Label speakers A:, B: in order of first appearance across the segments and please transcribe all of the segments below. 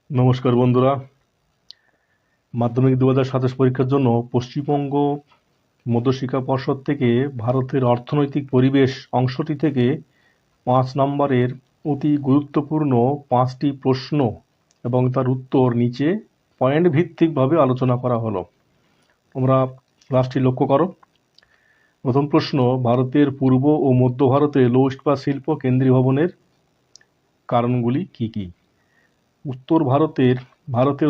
A: নমস্কার বন্ধুরা। মাধ্যমিক 2027 পরীক্ষার জন্য পশ্চিমবঙ্গ মধ্যশিক্ষা পর্ষদ থেকে ভারতের অর্থনৈতিক পরিবেশ অংশটি থেকে 5 নম্বরের অতি গুরুত্বপূর্ণ 5টি প্রশ্ন এবং তার উত্তর নিচে পয়েন্ট ভিত্তিকভাবে আলোচনা করা হলো। তোমরা ক্লাসটি লক্ষ্য করো। প্রথম প্রশ্ন, ভারতের পূর্ব ও মধ্য ভারতে লৌহ ইস্পাত শিল্প কেন্দ্রীভবনের কারণগুলি কি কি? উত্তর ভারতের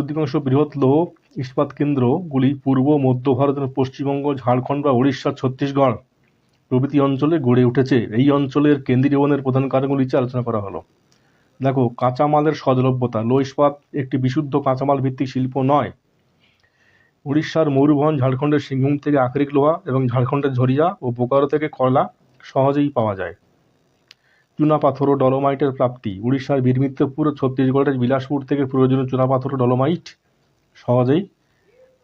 A: অধিকাংশ বৃহৎ লৌহ ইস্পাত কেন্দ্রগুলি পূর্ব মধ্য ভারত এবং পশ্চিমবঙ্গ, ঝাড়খণ্ড বা উড়িষ্যা, ছত্তিশগড় প্রভৃতি অঞ্চলে গড়ে উঠেছে। এই অঞ্চলের কেন্দ্রীভবনের প্রধান কারণগুলি নিচে আলোচনা করা হলো। দেখো, কাঁচামালের সহজলভ্যতা। লৌহ ইস্পাত একটি বিশুদ্ধ কাঁচামাল ভিত্তিক শিল্প নয়। উড়িষ্যার ময়ূরভঞ্জ, ঝাড়খণ্ডের সিংভূম থেকে আকরিক লোহা এবং ঝাড়খণ্ডের ঝরিয়া ও বোকারো থেকে কয়লা সহজেই পাওয়া যায়। চুনাপাথর ও ডলোমাইটের প্রাপ্তি। উড়িষ্যার বীরমিত্রপুর ও ছত্তিশগড়ের বিলাসপুর থেকে প্রয়োজনীয় চুনাপাথর ও ডলোমাইট সহজেই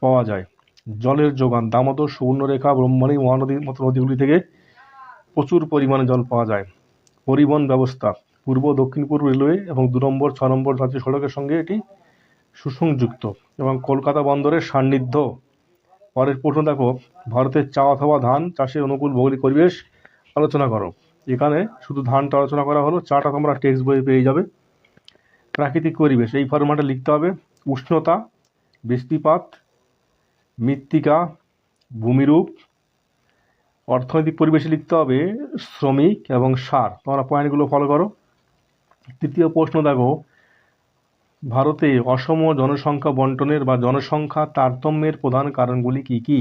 A: পাওয়া যায়। জলের যোগান। দামোদর, সুবর্ণরেখা, ব্রহ্মণী, মহানদীর মতো নদীগুলি থেকে প্রচুর পরিমাণে জল পাওয়া যায়। পরিবহন ব্যবস্থা। পূর্ব দক্ষিণ পূর্ব রেলওয়ে এবং 2 নম্বর 6 নম্বর জাতীয় সড়কের সঙ্গে এটি সুসংযুক্ত এবং কলকাতা বন্দরের সান্নিধ্য। পরের প্রশ্ন দেখো, ভারতের চা অথবা ধান চাষের অনুকূল ভৌগোলিক পরিবেশ আলোচনা করো। এখানে শুধু ধানটা আলোচনা করা হলো, চাটা তোমরা টেক্সট বইয়ে পেয়ে যাবে। প্রাকৃতিক পরিবেশ এই ফরম্যাটে লিখতে হবে। উষ্ণতা, বৃষ্টিপাত, মৃত্তিকা, ভূমিরূপ। অর্থনৈতিক পরিবেশে লিখতে হবে শ্রমিক এবং সার। তোমরা পয়েন্টগুলো ফলো করো। তৃতীয় প্রশ্ন দেখো, ভারতে অসম জনসংখ্যা বন্টনের বা জনসংখ্যা তারতম্যের প্রধান কারণগুলি কি কি?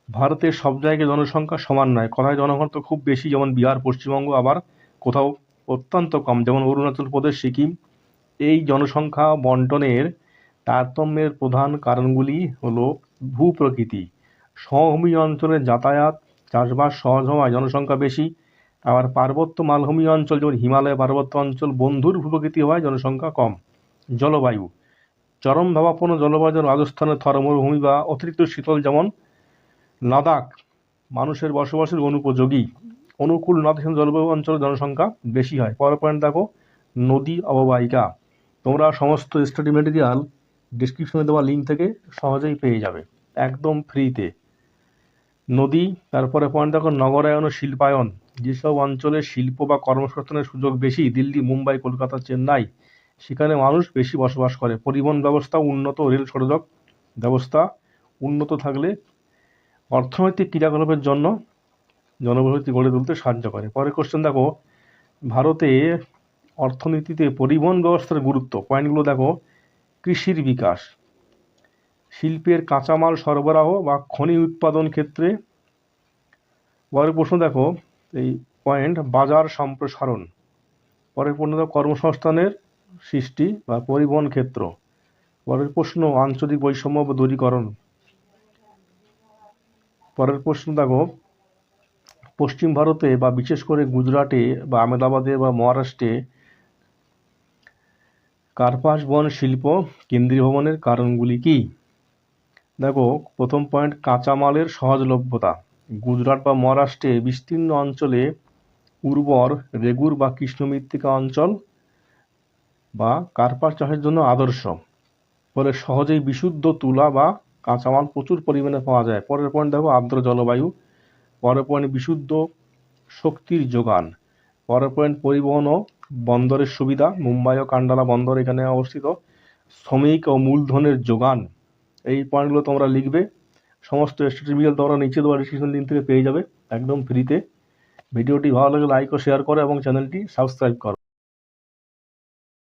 A: ভারতের সব জায়গায় জনসংখ্যা সমান নয়। কোথায় জনঘনত্ব খুব বেশি, যেমন বিহার, পশ্চিমবঙ্গ, আবার কোথাও অত্যন্ত কম, যেমন অরুণাচল প্রদেশ, সিকিম। এই জনসংখ্যা বন্টনের তারতম্যের প্রধান কারণগুলি হলো ভূপ্রকৃতি। সমভূমি অঞ্চলে যাতায়াত, চাষবাস সহজ হওয়ায় জনসংখ্যা বেশি। আবার পার্বত্য মালভূমি অঞ্চল যেমন হিমালয় পার্বত্য অঞ্চল বন্ধুর ভূপ্রকৃতি হওয়ায় জনসংখ্যা কম। জলবায়ু। চরম ভাবাপন্ন জলবায়ু যেমন রাজস্থানের থর মরুভূমি বা অতিরিক্ত শীতল যেমন লাদাখ মানুষের বসবাসের অনুপযোগী। অনুকূল নাতিশীতোষ্ণ জলবায়ু অঞ্চলে জনসংখ্যা বেশি হয়। পরের পয়েন্ট দেখো, নদী অববাহিকা। তোমরা সমস্ত স্টাডি মেটেরিয়াল ডিসক্রিপশনে দেওয়া লিঙ্ক থেকে সহজেই পেয়ে যাবে, একদম ফ্রিতে। নদী। তারপরে পয়েন্ট দেখো, নগরায়ন ও শিল্পায়ন। যেসব অঞ্চলে শিল্প বা কর্মসংস্থানের সুযোগ বেশি, দিল্লি, মুম্বাই, কলকাতা, চেন্নাই, সেখানে মানুষ বেশি বসবাস করে। পরিবহন ব্যবস্থা উন্নত। রেল সড়ক ব্যবস্থা উন্নত থাকলে অর্থনৈতিক ক্রিয়াকলাপের জন্য জনবসতি গড়ে তুলতে সাহায্য করে। পরের কোশ্চেন দেখো, ভারতে অর্থনীতিতে পরিবহন ব্যবস্থার গুরুত্ব। পয়েন্টগুলো দেখো, কৃষির বিকাশ, শিল্পের কাঁচামাল সরবরাহ বা খনি উৎপাদন ক্ষেত্রে। পরের প্রশ্ন দেখো, এই পয়েন্ট বাজার সম্প্রসারণ। পরের প্রশ্ন দেখো, কর্মসংস্থানের সৃষ্টি বা পরিবহন ক্ষেত্র। পরের প্রশ্ন, আঞ্চলিক বৈষম্য বা দূরীকরণ। পরের প্রশ্ন দেখো, পশ্চিম ভারতে বা বিশেষ করে গুজরাটে বা আহমেদাবাদে বা মহারাষ্ট্রে কার্পাস বন শিল্প কেন্দ্রীভবনের কারণগুলি কি? দেখো, প্রথম পয়েন্ট, কাঁচামালের সহজলভ্যতা। গুজরাট বা মহারাষ্ট্রে বিস্তীর্ণ অঞ্চলে উর্বর রেগুর বা কৃষ্ণ মৃত্তিকা অঞ্চল বা কার্পাস চাষের জন্য আদর্শ। ফলে সহজেই বিশুদ্ধ তুলা বা কাঁচামাল প্রচুর পরিমাণে পাওয়া যায়। পরের পয়েন্ট দেখো, আর্দ্র জলবায়ু। পরের পয়েন্ট, বিশুদ্ধ শক্তির যোগান। পরের পয়েন্ট, পরিবহন ও বন্দরের সুবিধা। মুম্বাই ও কান্ডালা বন্দর এখানে অবস্থিত। শ্রমিক ও মূলধনের যোগান। এই পয়েন্টগুলো তোমরা লিখবে। সমস্ত স্ট্যাটিস্টিক্যাল তোমরা নিচে দেওয়া ডিসক্রিপশন লিঙ্ক থেকে পেয়ে যাবে, একদম ফ্রিতে। ভিডিওটি ভালো লাগলে লাইক ও শেয়ার করো এবং চ্যানেলটি সাবস্ক্রাইব করো।